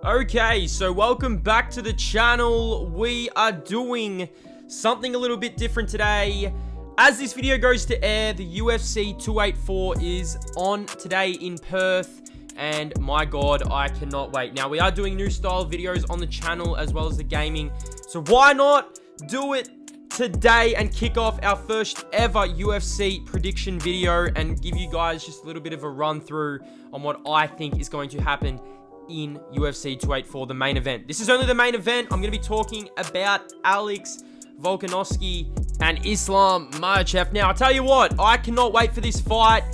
Okay, so welcome back to the channel. We are doing something a little bit different today. As this video goes to air, the UFC 284 is on today in Perth, and my god, I cannot wait. Now, we are doing new style videos on the channel as well as the gaming, so why not do it today and kick off our first ever UFC prediction video and give you guys just a little bit of a run through on what I think is going to happen in UFC 284, the main event. This is only the main event. I'm going to be talking about Alex Volkanovski and Islam Makhachev. Now, I'll tell you what, I cannot wait for this fight.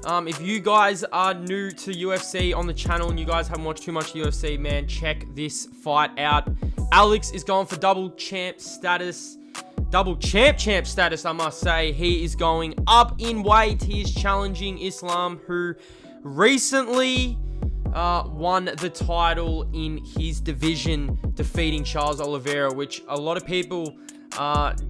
If you guys are new to UFC on the channel and you guys haven't watched too much UFC, man, check this fight out. Alex is going for double champ status, I must say. He is going up in weight. He is challenging Islam, who recently won the title in his division, defeating Charles Oliveira, which a lot of people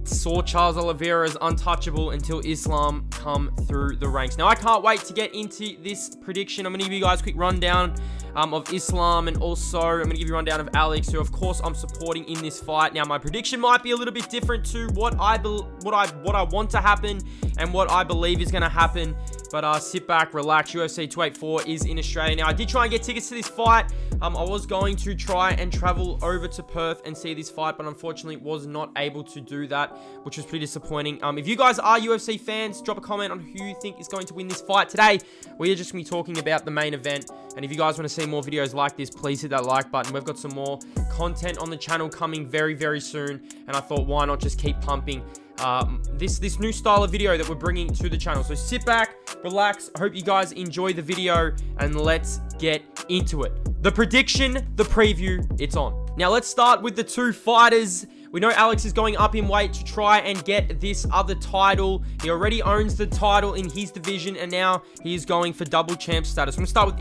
saw Charles Oliveira as untouchable until Islam come through the ranks. Now, I can't wait to get into this prediction. I'm going to give you guys a quick rundown of Islam, and also I'm going to give you a rundown of Alex, who of course I'm supporting in this fight. Now, my prediction might be a little bit different to what I want to happen and what I believe is going to happen. But sit back, relax. UFC 284 is in Australia. Now, I did try and get tickets to this fight. I was going to try and travel over to Perth and see this fight, but unfortunately was not able to do that, which was pretty disappointing. If you guys are UFC fans, drop a comment on who you think is going to win this fight today. We are just going to be talking about the main event. And if you guys want to see more videos like this, please hit that like button. We've got some more content on the channel coming very, very soon. And I thought, why not just keep pumping this new style of video that we're bringing to the channel. So sit back, relax. I hope you guys enjoy the video, and let's get into it. The prediction, the preview, it's on. Now, let's start with the two fighters. We know Alex is going up in weight to try and get this other title. He already owns the title in his division, and now he is going for double champ status. I'm going to start with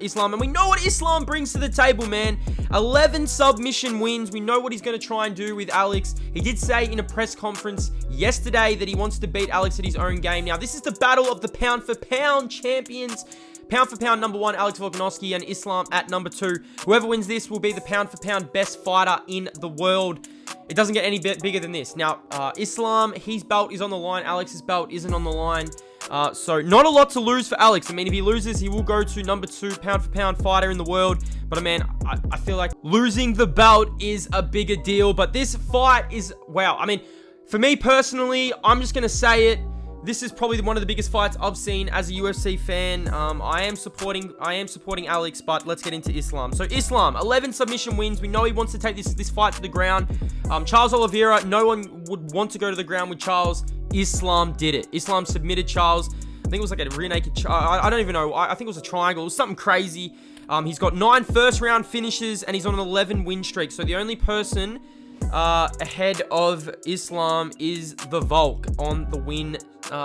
Islam, and we know what Islam brings to the table, man. 11 submission wins. We know what he's going to try and do with Alex. He did say in a press conference yesterday that he wants to beat Alex at his own game. Now, this is the battle of the pound-for-pound champions. Pound for pound number one, Alex Volkanovski, and Islam at number two. Whoever wins this will be the pound for pound best fighter in the world. It doesn't get any bit bigger than this. Now, Islam, his belt is on the line. Alex's belt isn't on the line. So not a lot to lose for Alex. I mean, if he loses, he will go to number two pound for pound fighter in the world. But, man, I feel like losing the belt is a bigger deal. But this fight is, wow. I mean, for me personally, I'm just going to say it. This is probably one of the biggest fights I've seen as a UFC fan. I am supporting Alex, but let's get into Islam. So Islam, 11 submission wins. We know he wants to take this fight to the ground. Charles Oliveira, no one would want to go to the ground with Charles. Islam did it. Islam submitted Charles. I think it was like a rear naked. I don't even know. I think it was a triangle. It was something crazy. He's got 9 first-round finishes, and he's on an 11 win streak. So the only person ahead of Islam is the Volk on the win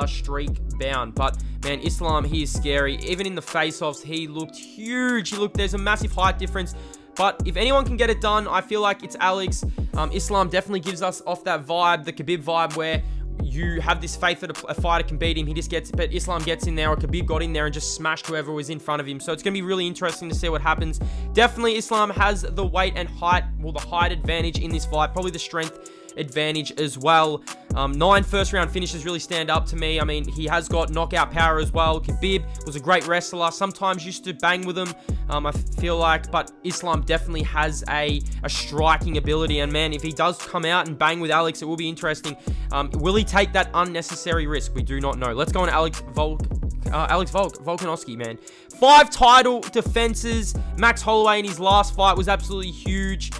streak bound. But man, Islam, he is scary. Even in the face-offs, he looked huge. There's a massive height difference. But if anyone can get it done, I feel like it's Alex. Islam definitely gives us off that vibe, the Khabib vibe, where you have this faith that a fighter can beat him. He just gets, but Islam gets in there, or Khabib got in there and just smashed whoever was in front of him. So it's going to be really interesting to see what happens. Definitely Islam has the weight and height, well, the height advantage in this fight, probably the strength advantage as well. 9 first round finishes really stand up to me. I mean, he has got knockout power as well. Khabib was a great wrestler, sometimes used to bang with him, I feel like, but Islam definitely has a striking ability, and man, if he does come out and bang with Alex, it will be interesting. Will he take that unnecessary risk? We do not know. Let's go on Alex Volkanovski, man. 5 title defenses. Max Holloway in his last fight was absolutely huge.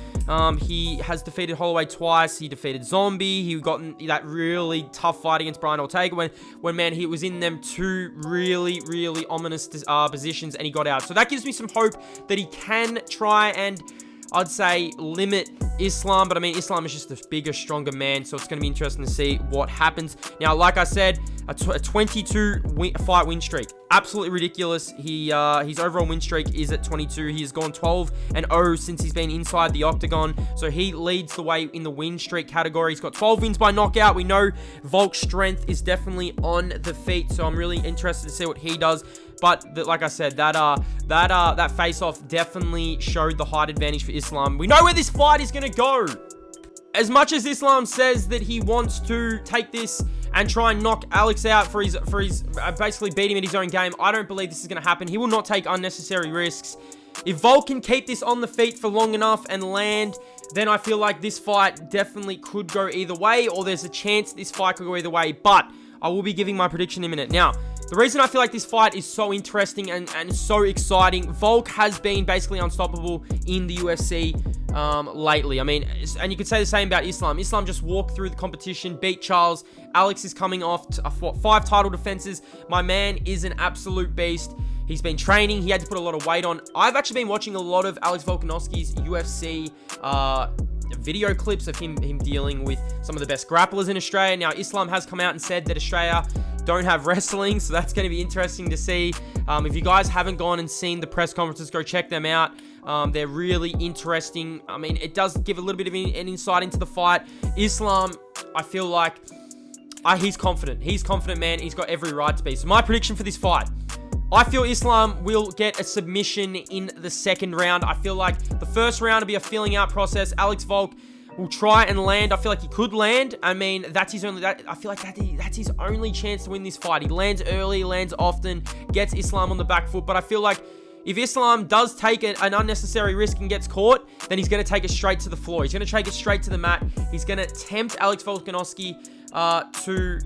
He has defeated Holloway twice. He defeated Zombie. He got in that really tough fight against Brian Ortega when man, he was in them 2 really, really ominous positions, and he got out. So that gives me some hope that he can try and, I'd say, limit Islam. But I mean, Islam is just a bigger, stronger man, so it's going to be interesting to see what happens. Now, like I said, a 22 fight win streak. Absolutely ridiculous. His overall win streak is at 22. He has gone 12-0 since he's been inside the octagon. So he leads the way in the win streak category. He's got 12 wins by knockout. We know Volk's strength is definitely on the feet, so I'm really interested to see what he does. But like I said, that face-off definitely showed the height advantage for Islam. We know where this fight is going to go. As much as Islam says that he wants to take this and try and knock Alex out for his basically beat him in his own game, I don't believe this is going to happen. He will not take unnecessary risks. If Volk can keep this on the feet for long enough and land, then I feel like this fight definitely could go either way, or there's a chance this fight could go either way. But I will be giving my prediction in a minute. Now, the reason I feel like this fight is so interesting and so exciting, Volk has been basically unstoppable in the UFC lately. I mean, and you could say the same about Islam. Islam just walked through the competition, beat Charles. Alex is coming off 5 title defenses. My man is an absolute beast. He's been training. He had to put a lot of weight on. I've actually been watching a lot of Alex Volkanovski's UFC video clips of him dealing with some of the best grapplers in Australia. Now, Islam has come out and said that Australia don't have wrestling, so that's going to be interesting to see. If you guys haven't gone and seen the press conferences, go check them out. They're really interesting. I mean, it does give a little bit of an insight into the fight. Islam, I feel like he's confident. He's confident, man. He's got every right to be. So my prediction for this fight, I feel Islam will get a submission in the second round. I feel like the first round will be a feeling out process. Alex Volk will try and land. I feel like he could land. I mean, that's his only. I feel like that's his only chance to win this fight. He lands early, lands often, gets Islam on the back foot. But I feel like if Islam does take an unnecessary risk and gets caught, then he's going to take it straight to the floor. He's going to take it straight to the mat. He's going to tempt Alex Volkanovski to...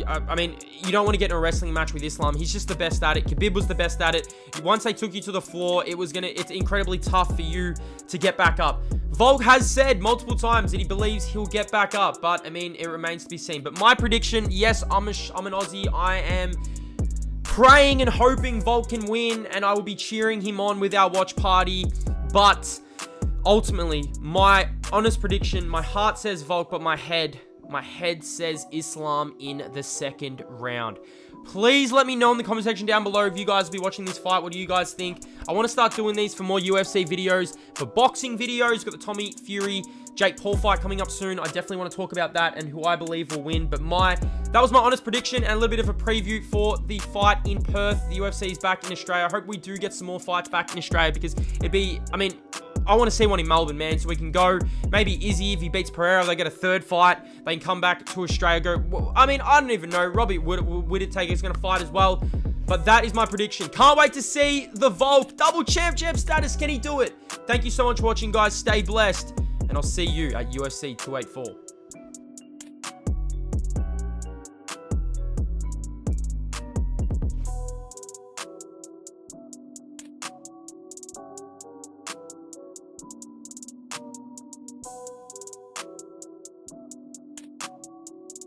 I mean, you don't want to get in a wrestling match with Islam. He's just the best at it. Khabib was the best at it. Once they took you to the floor, it's incredibly tough for you to get back up. Volk has said multiple times that he believes he'll get back up, but I mean, it remains to be seen. But my prediction, yes, I'm an Aussie. I am praying and hoping Volk can win, and I will be cheering him on with our watch party. But ultimately, my honest prediction, my heart says Volk, but my head says Islam in the second round. Please let me know in the comment section down below if you guys will be watching this fight. What do you guys think? I want to start doing these for more UFC videos, for boxing videos. Got the Tommy Fury, Jake Paul fight coming up soon. I definitely want to talk about that and who I believe will win. But that was my honest prediction and a little bit of a preview for the fight in Perth. The UFC is back in Australia. I hope we do get some more fights back in Australia, because I want to see one in Melbourne, man, so we can go. Maybe Izzy, if he beats Pereira, they get a third fight. They can come back to Australia. I don't even know. Robbie Whittaker is going to fight as well. But that is my prediction. Can't wait to see the Volk double champ status. Can he do it? Thank you so much for watching, guys. Stay blessed. And I'll see you at UFC 284.